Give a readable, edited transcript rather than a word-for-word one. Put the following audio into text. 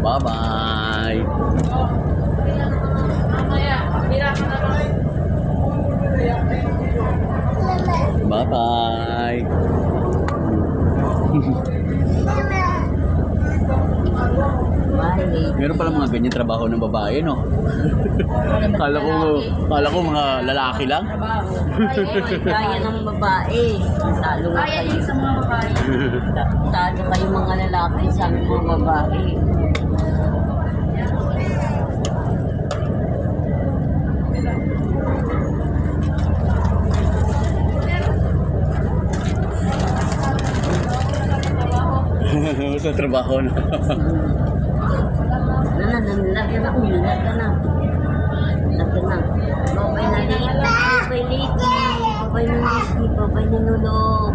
Bye-bye. Bye-bye. Meron pala mga ganyan trabaho ng babae, no? Kala ko mga lalaki lang. Kaya ng babae. Talo nga Kaya kayo. din sa mga babae. Talo kayo mga lalaki sa aming mga babae. Sa trabaho, no? Lagyan ako. Lagyan na. Babay na Liti. Babay na Liti. Babay na Liti. Babay na Lulok.